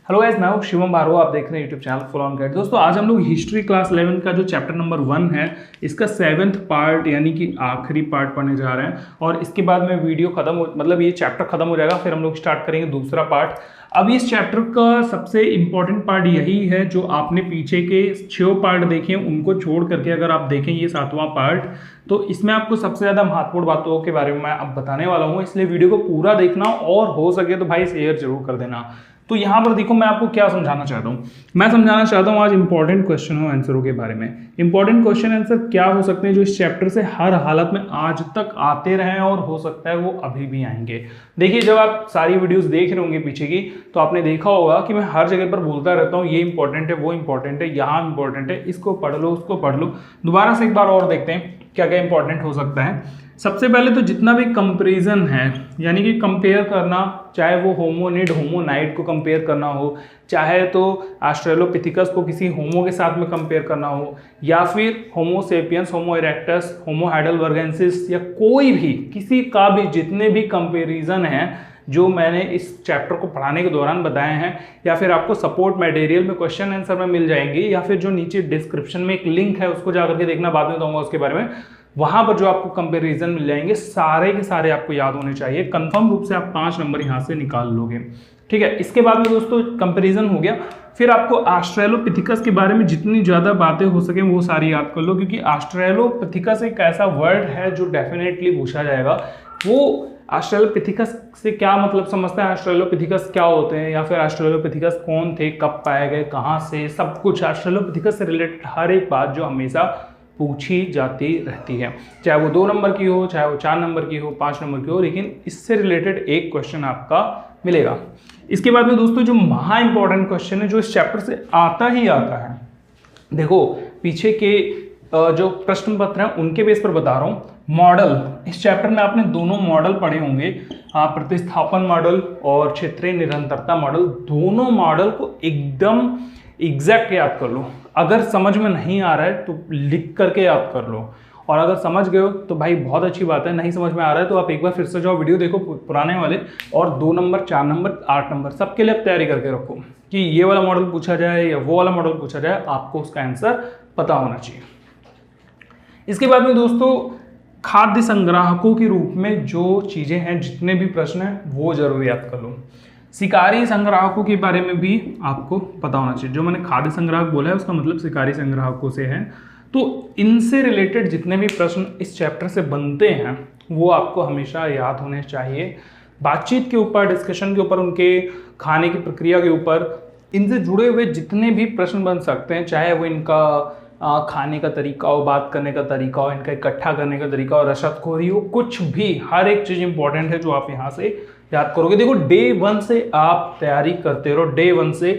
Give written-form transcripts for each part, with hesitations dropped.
Hello guys, मैं हूं शिवम भार्गव। आप देख रहे हैं YouTube channel full on guide. दोस्तों आज हम लोग हिस्ट्री क्लास 11 का जो चैप्टर नंबर 1 है इसका 7th पार्ट यानी कि आखिरी पार्ट पढ़ने जा रहे हैं। और इसके बाद में वीडियो खत्म ये चैप्टर खत्म हो जाएगा, फिर हम लोग स्टार्ट करेंगे दूसरा पार्ट। अब इस चैप्टर का सबसे इंपॉर्टेंट पार्ट यही है, जो आपने पीछे के 6 पार्ट देखे उनको छोड़ करके अगर आप देखें ये 7वां पार्ट, तो इसमें आपको सबसे ज़्यादा महत्वपूर्ण बातों के बारे में मैं अब बताने वाला हूँ। इसलिए वीडियो को पूरा देखना और हो सके तो भाई शेयर जरूर कर देना। तो यहाँ पर देखो मैं आपको क्या समझाना चाहता हूँ। मैं समझाना चाहता हूँ आज इंपॉर्टेंट क्वेश्चन हो आंसरों के बारे में। इंपॉर्टेंट क्वेश्चन आंसर क्या हो सकते हैं जो इस चैप्टर से हर हालत में आज तक आते रहे और हो सकता है वो अभी भी आएंगे। देखिए, जब आप सारी वीडियोस देख रहे होंगे पीछे की, तो आपने देखा होगा कि मैं हर जगह पर बोलता रहता हूँ ये इंपॉर्टेंट है, वो इंपॉर्टेंट है, यहाँ इंपॉर्टेंट है, इसको पढ़ लो, उसको पढ़ लो। दोबारा से एक बार और देखते हैं क्या क्या इंपॉर्टेंट हो सकता है। सबसे पहले तो जितना भी कंपैरिजन है, यानी कि कंपेयर करना, चाहे वो होमोनिड होमोनाइड को कंपेयर करना हो, चाहे तो ऑस्ट्रेलोपिथिकस को किसी होमो के साथ में कंपेयर करना हो, या फिर होमो सेपियंस, होमो इरेक्टस, होमो हाइडेलबर्गेंसिस, या कोई भी किसी का भी जितने भी कंपैरिजन हैं जो मैंने इस चैप्टर को पढ़ाने के दौरान बताए हैं, या फिर आपको सपोर्ट मटेरियल में क्वेश्चन आंसर में मिल जाएंगे, या फिर जो नीचे डिस्क्रिप्शन में एक लिंक है उसको जाकर के देखना, बाद में बताऊंगा उसके बारे में। वहां पर जो आपको कंपैरिजन मिल जाएंगे सारे के सारे आपको याद होने चाहिए। कंफर्म रूप से आप 5 नंबर यहां से निकाल लोगे। ठीक है, इसके बाद में दोस्तों कंपैरिजन हो गया। फिर आपको ऑस्ट्रेलोपिथिकस के बारे में जितनी ज़्यादा बातें हो सके वो सारी याद कर लो, क्योंकि ऑस्ट्रेलोपिथिकस एक ऐसा वर्ड है जो डेफिनेटली पूछा जाएगा। वो ऑस्ट्रेलोपिथिकस से क्या मतलब समझता है, ऑस्ट्रेलोपिथिकस क्या होते हैं, या फिर ऑस्ट्रेलोपिथिकस कौन थे, कब पाए गए, कहाँ से, सब कुछ ऑस्ट्रेलोपिथिकस से रिलेटेड हर एक बात जो हमेशा पूछी जाती रहती है, चाहे वो 2 नंबर की हो, चाहे वो 4 नंबर की हो, 5 नंबर की हो, लेकिन इससे रिलेटेड एक क्वेश्चन आपका मिलेगा। इसके बाद में दोस्तों जो महा इंपॉर्टेंट क्वेश्चन है जो इस चैप्टर से आता ही आता है, देखो पीछे के जो प्रश्न पत्र हैं उनके बेस पर बता रहा हूँ। मॉडल, इस चैप्टर में आपने दोनों मॉडल पढ़े होंगे, प्रतिस्थापन मॉडल और क्षेत्रीय निरंतरता मॉडल। दोनों मॉडल को एकदम एग्जैक्ट याद कर लो। अगर समझ में नहीं आ रहा है तो लिख करके याद कर लो, और अगर समझ गए हो तो भाई बहुत अच्छी बात है। नहीं समझ में आ रहा है तो आप एक बार फिर से जाओ, वीडियो देखो पुराने वाले, और 2 नंबर, 4 नंबर, 8 नंबर सबके लिए आप तैयारी करके रखो कि ये वाला मॉडल पूछा जाए या वो वाला मॉडल पूछा जाए, आपको उसका आंसर पता होना चाहिए। इसके बाद में दोस्तों खाद्य संग्राहकों के रूप में जो चीज़ें हैं, जितने भी प्रश्न हैं वो जरूर याद कर लो। शिकारी संग्राहकों के बारे में भी आपको पता होना चाहिए। जो मैंने खाद्य संग्राहक बोला है उसका मतलब शिकारी संग्राहकों से है। तो इनसे रिलेटेड जितने भी प्रश्न इस चैप्टर से बनते हैं वो आपको हमेशा याद होने चाहिए। बातचीत के ऊपर, डिस्कशन के ऊपर, उनके खाने की प्रक्रिया के ऊपर, इनसे जुड़े हुए जितने भी प्रश्न बन सकते हैं, चाहे वो इनका खाने का तरीका हो, बात करने का तरीका हो, इनका इकट्ठा करने का तरीका हो, रसदखोरी हो, कुछ भी, हर एक चीज़ इंपॉर्टेंट है जो आप यहाँ से याद करोगे। देखो डे 1 से आप तैयारी करते रहो, डे 1 से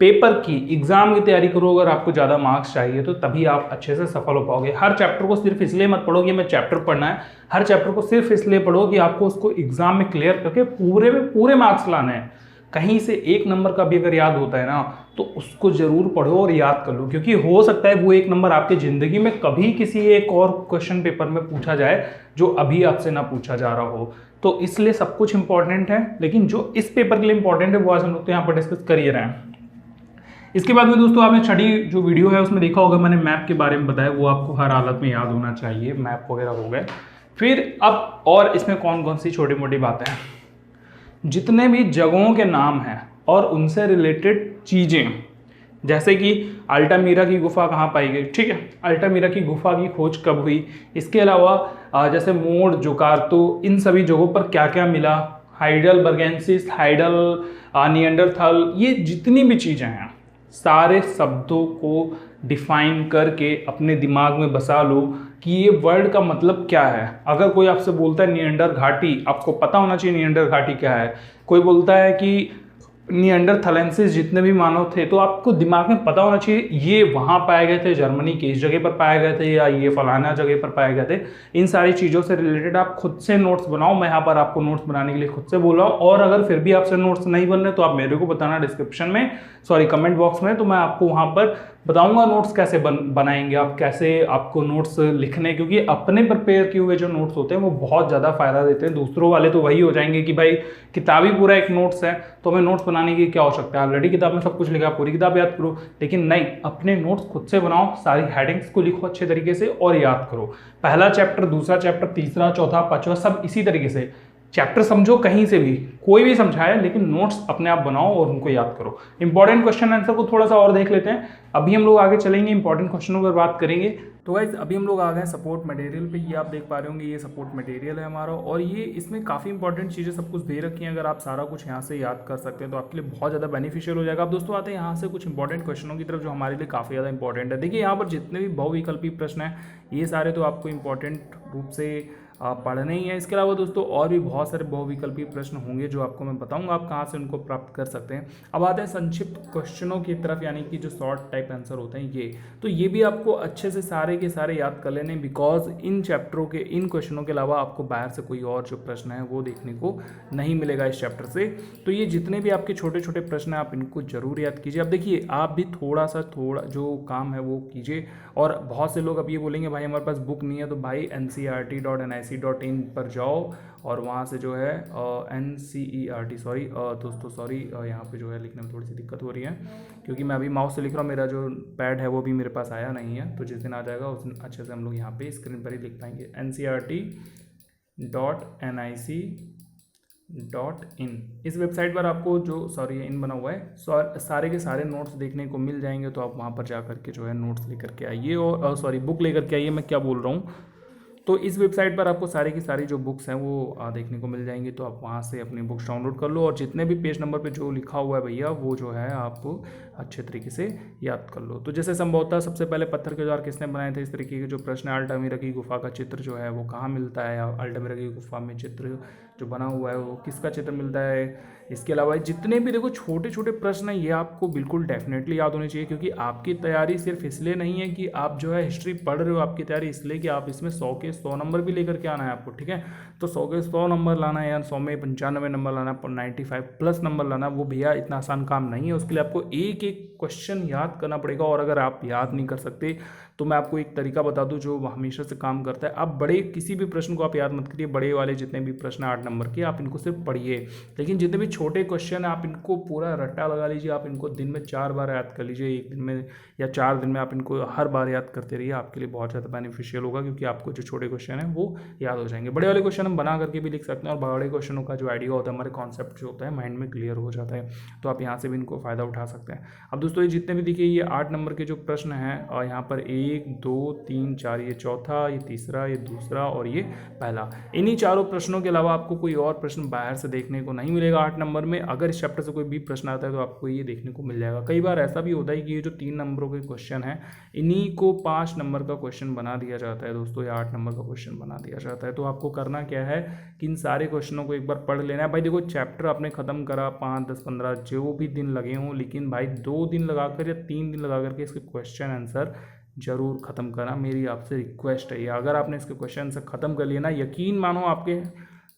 पेपर की, एग्जाम की तैयारी करो। अगर आपको ज़्यादा मार्क्स चाहिए तो तभी आप अच्छे से सफल हो पाओगे। हर चैप्टर को सिर्फ इसलिए मत पढ़ो कि मैं चैप्टर पढ़ना है, हर चैप्टर को सिर्फ इसलिए पढ़ो कि आपको उसको एग्जाम में क्लियर करके पूरे में पूरे मार्क्स लाने हैं। कहीं से 1 नंबर का भी अगर याद होता है ना तो उसको जरूर पढ़ो और याद कर लो, क्योंकि हो सकता है वो 1 नंबर आपके ज़िंदगी में कभी किसी एक और क्वेश्चन पेपर में पूछा जाए जो अभी आपसे ना पूछा जा रहा हो। तो इसलिए सब कुछ इंपॉर्टेंट है, लेकिन जो इस पेपर के लिए इंपॉर्टेंट है वो आज हम लोग तो यहाँ पर डिस्कस कर ही रहे हैं। इसके बाद में दोस्तों आपने छठी जो वीडियो है उसमें देखा होगा, मैंने मैप के बारे में बताया, वो आपको हर हालत में याद होना चाहिए। मैप वगैरह हो गए। फिर अब और इसमें कौन कौन सी छोटी मोटी बातें हैं, जितने भी जगहों के नाम हैं और उनसे रिलेटेड चीज़ें, जैसे कि अल्टामीरा की गुफा कहाँ पाई गई, ठीक है, अल्टामीरा की गुफा की खोज कब हुई, इसके अलावा जैसे मोड, जोकार्तो, इन सभी जगहों पर क्या क्या मिला, हाइडेलबर्गेंसिस, निएंडरथल, ये जितनी भी चीज़ें हैं सारे शब्दों को डिफाइन करके अपने दिमाग में बसा लो कि ये वर्ड का मतलब क्या है। अगर कोई आपसे बोलता है निएंडर घाटी, आपको पता होना चाहिए निएंडर घाटी क्या है। कोई बोलता है कि निएंडरथलेंसिस जितने भी मानव थे, तो आपको दिमाग में पता होना चाहिए ये वहाँ पाए गए थे, जर्मनी की इस जगह पर पाए गए थे, या ये फलाना जगह पर पाए गए थे। इन सारी चीज़ों से रिलेटेड आप खुद से नोट्स बनाओ। मैं यहाँ पर आपको नोट्स बनाने के लिए खुद से बोल रहा हूँ, और अगर फिर भी आपसे नोट्स नहीं बन रहे तो आप मेरे को बताना डिस्क्रिप्शन में, सॉरी कमेंट बॉक्स में, तो मैं आपको वहाँ पर बताऊंगा नोट्स कैसे बनाएंगे आप, कैसे आपको नोट्स लिखने, क्योंकि अपने प्रिपेयर किए हुए जो नोट्स होते हैं वो बहुत ज़्यादा फायदा देते हैं। दूसरों वाले तो वही हो जाएंगे कि भाई किताब ही पूरा एक नोट्स है, तो हमें नोट्स बनाने की क्या आवश्यकता है, ऑलरेडी किताब में सब कुछ लिखा, पूरी किताब याद करो। लेकिन नहीं, अपने नोट्स खुद से बनाओ, सारी हेडिंग्स को लिखो अच्छे तरीके से और याद करो। पहला चैप्टर, दूसरा चैप्टर, तीसरा, चौथा, पांचवा, सब इसी तरीके से चैप्टर समझो, कहीं से भी कोई भी समझाए, लेकिन नोट्स अपने आप बनाओ और उनको याद करो। इंपॉर्टेंट क्वेश्चन आंसर को थोड़ा सा और देख लेते हैं, अभी हम लोग आगे चलेंगे, इंपॉर्टेंट क्वेश्चनों पर बात करेंगे। तो गाइस अभी हम लोग आ गए सपोर्ट मटेरियल पे, ये आप देख पा रहे होंगे, ये सपोर्ट मटेरियल है हमारा, और ये इसमें काफ़ी इंपॉर्टेंट चीज़ें सब कुछ दे रखी हैं। अगर आप सारा कुछ यहाँ से याद कर सकते हैं तो आपके लिए बहुत ज़्यादा बेनिफिशियल हो जाएगा। अब दोस्तों आते हैं यहाँ से कुछ इंपॉर्टेंट क्वेश्चनों की तरफ जो हमारे लिए काफ़ी ज़्यादा इंपॉर्टेंट है। देखिए यहाँ पर जितने भी बहुविकल्पी प्रश्न हैं ये सारे तो आपको इंपॉर्टेंट रूप से पढ़ने ही है। इसके अलावा दोस्तों और भी बहुत सारे बहुविकल्पी प्रश्न होंगे जो आपको मैं बताऊंगा आप कहाँ से उनको प्राप्त कर सकते हैं। अब आते हैं संक्षिप्त क्वेश्चनों की तरफ, यानी कि जो शॉर्ट टाइप आंसर होते हैं ये, तो ये भी आपको अच्छे से सारे के सारे याद कर लेने, बिकॉज इन चैप्टरों के इन क्वेश्चनों के अलावा आपको बाहर से कोई और जो प्रश्न है वो देखने को नहीं मिलेगा इस चैप्टर से। तो ये जितने भी आपके छोटे छोटे प्रश्न हैं आप इनको जरूर याद कीजिए। अब देखिए आप भी थोड़ा जो काम है वो कीजिए। और बहुत से लोग अब ये बोलेंगे भाई हमारे पास बुक नहीं है, तो भाई ncert.nic.in पर जाओ और वहाँ से जो है NCERT सॉरी दोस्तों सॉरी यहाँ पे जो है लिखने में थोड़ी सी दिक्कत हो रही है, क्योंकि मैं अभी माउस से लिख रहा हूँ, मेरा जो पैड है वो भी मेरे पास आया नहीं है। तो जिस दिन आ जाएगा उस दिन अच्छे से हम लोग यहाँ पे स्क्रीन पर ही लिख पाएंगे, ncert.nic.in। इस वेबसाइट पर आपको जो सॉरी इन बना हुआ है, सारे के सारे नोट्स देखने को मिल जाएंगे। तो आप वहाँ पर जा करके जो है नोट्स लेकर के आइए, और सॉरी बुक लेकर के आइए, मैं क्या बोल रहा हूँ। तो इस वेबसाइट पर आपको सारी की सारी जो बुक्स हैं वो देखने को मिल जाएंगी। तो आप वहाँ से अपनी बुक्स डाउनलोड कर लो, और जितने भी पेज नंबर पे जो लिखा हुआ है भैया वो जो है आप अच्छे तरीके से याद कर लो। तो जैसे संभवतः सबसे पहले पत्थर के औजार किसने बनाए थे, इस तरीके के जो प्रश्न है। अल्टामिरा की गुफा का चित्र जो है वो कहाँ मिलता है, अल्टामिरा की गुफा में चित्र जो बना हुआ है वो किसका चित्र मिलता है। इसके अलावा जितने भी देखो छोटे छोटे प्रश्न हैं ये आपको बिल्कुल डेफिनेटली याद होने चाहिए, क्योंकि आपकी तैयारी सिर्फ इसलिए नहीं है कि आप जो है हिस्ट्री पढ़ रहे हो, आपकी तैयारी इसलिए कि आप इसमें 100 के 100 नंबर भी लेकर के आना है आपको, ठीक है। तो 100 के 100 नंबर लाना है, या 100 में 95 नंबर लाना है, 95 प्लस नंबर लाना, वो भैया इतना आसान काम नहीं है। उसके लिए आपको एक एक क्वेश्चन याद करना पड़ेगा, और अगर आप याद नहीं कर सकते तो मैं आपको एक तरीका बता दूं जो हमेशा से काम करता है। आप बड़े किसी भी प्रश्न को आप याद मत करिए, बड़े वाले जितने भी प्रश्न 8 नंबर के आप इनको सिर्फ पढ़िए, लेकिन जितने भी छोटे क्वेश्चन हैं आप इनको पूरा रट्टा लगा लीजिए। आप इनको दिन में 4 बार याद कर लीजिए, एक दिन में या 4 दिन में आप इनको हर बार याद करते रहिए, आपके लिए बहुत ज़्यादा बेनिफिशियल होगा, क्योंकि आपको जो छोटे क्वेश्चन हैं वो याद हो जाएंगे। बड़े वाले क्वेश्चन हम बना करके भी लिख सकते हैं, और बड़े क्वेश्चनों का जो आइडिया होता है, हमारे कॉन्सेप्ट जो होता है माइंड में क्लियर हो जाता है, तो आप यहाँ से भी इनको फ़ायदा उठा सकते हैं। अब दोस्तों ये जितने भी देखिए ये 8 नंबर के जो प्रश्न हैं, और यहाँ पर 1 2 3 4, ये चौथा, ये तीसरा, ये दूसरा और ये पहला, इन्हीं चारों प्रश्नों के अलावा आपको कोई और प्रश्न बाहर से देखने को नहीं मिलेगा 8 नंबर में। अगर इस चैप्टर से कोई भी प्रश्न आता है तो आपको ये देखने को मिल जाएगा। कई बार ऐसा भी होता है कि ये जो 3 नंबरों के क्वेश्चन हैं इन्हीं को 5 नंबर का क्वेश्चन बना दिया जाता है दोस्तों, या 8 नंबर का क्वेश्चन बना दिया जाता है। तो आपको करना क्या है कि इन सारे क्वेश्चनों को एक बार पढ़ लेना है। भाई देखो चैप्टर आपने खत्म करा 5 10 15 जो भी दिन लगे हों, लेकिन भाई 2 दिन लगाकर या 3 दिन लगा करके इसके क्वेश्चन आंसर जरूर ख़त्म करना, मेरी आपसे रिक्वेस्ट है। अगर आपने इसके क्वेश्चन से ख़त्म कर लिया ना, यकीन मानो आपके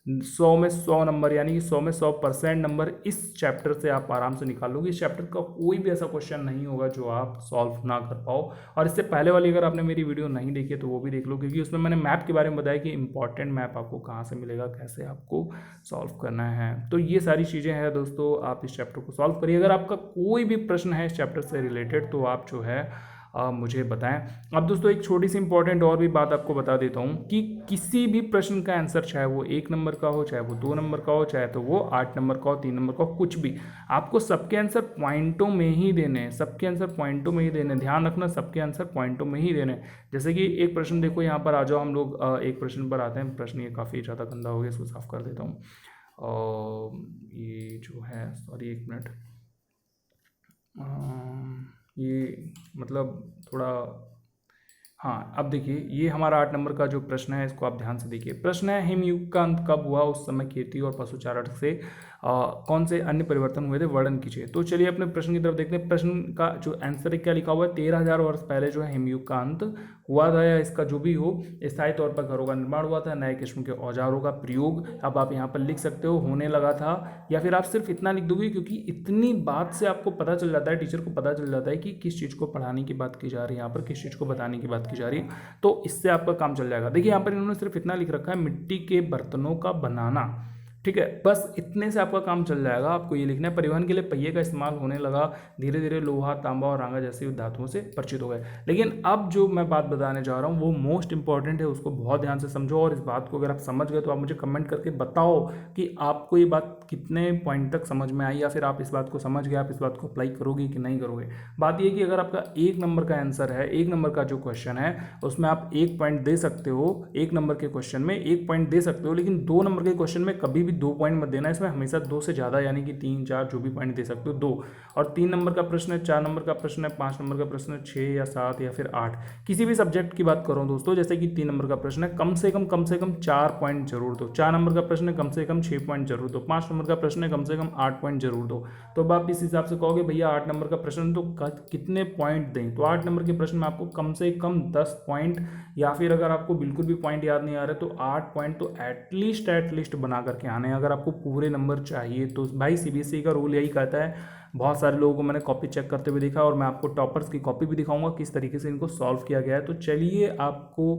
100 में 100 नंबर, यानी कि 100 में 100% नंबर इस चैप्टर से आप आराम से निकालोगे। इस चैप्टर का कोई भी ऐसा क्वेश्चन नहीं होगा जो आप सॉल्व ना कर पाओ। और इससे पहले वाली अगर आपने मेरी वीडियो नहीं देखी है तो वो भी देख लो, क्योंकि उसमें मैंने मैप के बारे में बताया कि इंपॉर्टेंट मैप आपको कहाँ से मिलेगा, कैसे आपको सॉल्व करना है। तो ये सारी चीज़ें हैं दोस्तों, आप इस चैप्टर को सॉल्व करिए। अगर आपका कोई भी प्रश्न है इस चैप्टर से रिलेटेड तो आप जो है मुझे बताएं। अब दोस्तों एक छोटी सी इंपॉर्टेंट और भी बात आपको बता देता हूं कि किसी भी प्रश्न का आंसर, चाहे वो 1 नंबर का हो, चाहे वो 2 नंबर का हो, चाहे तो वो 8 नंबर का हो, 3 नंबर का हो, कुछ भी, आपको सबके आंसर पॉइंटों में ही देने हैं। सबके आंसर पॉइंटों में ही देने, ध्यान रखना, सबके आंसर पॉइंटों में ही देने। जैसे कि एक प्रश्न देखो, यहाँ पर आ जाओ, हम लोग एक प्रश्न पर आते हैं। प्रश्न ये काफ़ी ज़्यादा गंदा हो गया, इसको साफ कर देता हूँ। ये जो है सॉरी 1 मिनट, ये मतलब थोड़ा, हाँ अब देखिए ये हमारा 8 नंबर का जो प्रश्न है इसको आप ध्यान से देखिए। प्रश्न है हिमयुग का अंत कब हुआ, उस समय खेती और पशुचारण से कौन से अन्य परिवर्तन हुए थे वर्णन कीजिए। तो चलिए अपने प्रश्न की तरफ देखते हैं। प्रश्न का जो आंसर है क्या लिखा हुआ है, 13,000 वर्ष पहले जो है हिमयुग का अंत हुआ था, या इसका जो भी हो स्थायी तौर पर घरों का निर्माण हुआ था, नए किस्म के औजारों का प्रयोग, अब आप यहाँ पर लिख सकते हो, होने लगा था, या फिर आप सिर्फ इतना लिख दोगे, क्योंकि इतनी बात से आपको पता चल जाता है, टीचर को पता चल जाता है कि किस चीज़ को पढ़ाने की बात की जा रही है, यहाँ पर किस चीज़ को बताने की बात की जा रही है, तो इससे आपका काम चल जाएगा। देखिए यहाँ पर इन्होंने सिर्फ इतना लिख रखा है, मिट्टी के बर्तनों का बनाना, ठीक है, बस इतने से आपका काम चल जाएगा। आपको ये लिखना है, परिवहन के लिए पहिए का इस्तेमाल होने लगा, धीरे धीरे लोहा, तांबा और रांगा जैसी धातुओं से परिचित हो गए। लेकिन अब जो मैं बात बताने जा रहा हूँ वो मोस्ट इंपॉर्टेंट है, उसको बहुत ध्यान से समझो, और इस बात को अगर आप समझ गए तो आप मुझे कमेंट करके बताओ कि आपको ये बात कितने पॉइंट तक समझ में आई, या फिर आप इस बात को समझ गए, आप इस बात को अप्लाई करोगे कि नहीं करोगे। बात ये कि अगर आपका 1 नंबर का आंसर है, 1 नंबर का जो क्वेश्चन है उसमें आप 1 पॉइंट दे सकते हो, 1 नंबर के क्वेश्चन में 1 पॉइंट दे सकते हो, लेकिन 2 नंबर के क्वेश्चन में कभी भी 2 पॉइंट मत देना, इसमें हमेशा 2 से ज़्यादा यानी कि 3, 4 जो भी पॉइंट दे सकते हो 2। और 3 नंबर का प्रश्न है, 4 नंबर का प्रश्न है, 5 नंबर का प्रश्न है, 6 या 7 या फिर 8, किसी भी सब्जेक्ट की बात करो दोस्तों, जैसे कि 3 नंबर का प्रश्न है, कम से कम 4 पॉइंट जरूर दो, 4 नंबर का प्रश्न है, कम से कम 6 पॉइंट जरूर दो, 5 नंबर का प्रश्न है, कम से कम 8 पॉइंट जरूर दो। तो अब आप इस हिसाब से कहोगे भैया 8 नंबर का प्रश्न तो कितने पॉइंट दें, तो 8 नंबर के प्रश्न में आपको कम से कम 10 पॉइंट, या फिर अगर आपको बिल्कुल भी पॉइंट याद नहीं आ रहे तो 8 पॉइंट तो एटलीस्ट बना करके आने हैं। अगर आपको पूरे नंबर चाहिए तो भाई सीबीएसई का रूल यही कहता है। बहुत सारे लोगों को मैंने कॉपी चेक करते हुए देखा, और मैं आपको टॉपर्स की कॉपी भी दिखाऊंगा किस तरीके से इनको सॉल्व किया गया है। तो चलिए आपको,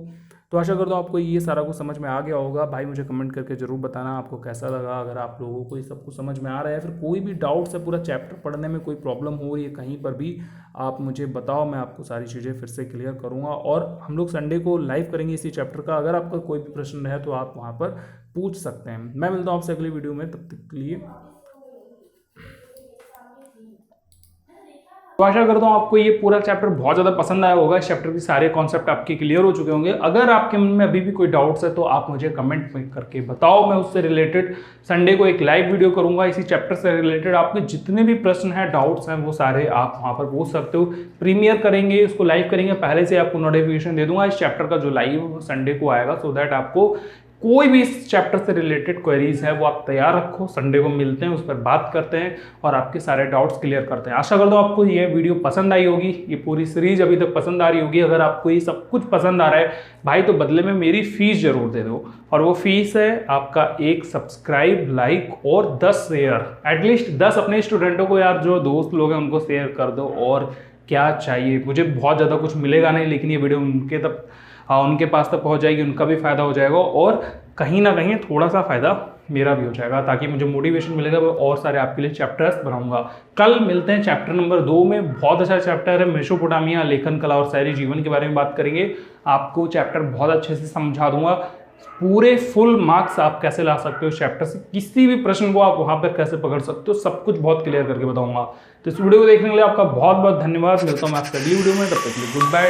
तो आशा करता हूँ आपको ये सारा कुछ समझ में आ गया होगा। भाई मुझे कमेंट करके जरूर बताना आपको कैसा लगा, अगर आप लोगों को ये सब कुछ समझ में आ रहा है, फिर कोई भी डाउट्स है पूरा चैप्टर पढ़ने में, कोई प्रॉब्लम हो रही है कहीं पर भी, आप मुझे बताओ, मैं आपको सारी चीज़ें फिर से क्लियर करूँगा। और हम लोग संडे को लाइव करेंगे इसी चैप्टर का, अगर आपका कोई भी प्रश्न है तो आप वहाँ पर पूछ सकते हैं। मैं मिलता हूँ आपसे अगली वीडियो में, तब तक के लिए तो आशा करता हूँ आपको ये पूरा चैप्टर बहुत ज़्यादा पसंद आया होगा। इस चैप्टर के सारे कॉन्सेप्ट आपके क्लियर हो चुके होंगे। अगर आपके मन में अभी भी कोई डाउट्स है तो आप मुझे कमेंट में करके बताओ, मैं उससे रिलेटेड संडे को एक लाइव वीडियो करूंगा इसी चैप्टर से रिलेटेड। आपके जितने भी प्रश्न हैं, डाउट्स हैं, वो सारे आप वहाँ पर पूछ सकते हो। प्रीमियर करेंगे, उसको लाइव करेंगे, पहले से आपको नोटिफिकेशन दे दूंगा इस चैप्टर का जो लाइव संडे को आएगा, सो दैट आपको कोई भी इस चैप्टर से रिलेटेड क्वेरीज है वो आप तैयार रखो। संडे को मिलते हैं, उस पर बात करते हैं और आपके सारे डाउट्स क्लियर करते हैं। आशा करता हूँ आपको ये वीडियो पसंद आई होगी, ये पूरी सीरीज अभी तक पसंद आ रही होगी। अगर आपको ये सब कुछ पसंद आ रहा है भाई, तो बदले में मेरी फीस जरूर दे दो, और वो फीस है आपका 1 सब्सक्राइब, लाइक और 10 शेयर। एटलीस्ट 10 अपने स्टूडेंटों को, यार जो दोस्त लोग हैं उनको शेयर कर दो। और क्या चाहिए, मुझे बहुत ज़्यादा कुछ मिलेगा नहीं, लेकिन ये वीडियो उनके पास तक पहुंच जाएगी, उनका भी फायदा हो जाएगा, और कहीं ना कहीं थोड़ा सा फायदा मेरा भी हो जाएगा, ताकि मुझे मोटिवेशन मिलेगा और सारे आपके लिए चैप्टर्स बनाऊंगा। कल मिलते हैं चैप्टर नंबर 2 में। बहुत अच्छा चैप्टर है, मेसोपोटामिया, लेखन कला और शहरी जीवन के बारे में बात करेंगे। आपको चैप्टर बहुत अच्छे से समझा दूंगा। पूरे फुल मार्क्स आप कैसे ला सकते हो इस चैप्टर से, किसी भी प्रश्न को आप वहां पर कैसे पकड़ सकते हो, सब कुछ बहुत क्लियर करके बताऊंगा। तो इस वीडियो को देखने के लिए आपका बहुत बहुत धन्यवाद। मिलता हूँ मैं आपसे अगली वीडियो में, तब तक के लिए गुड बाय।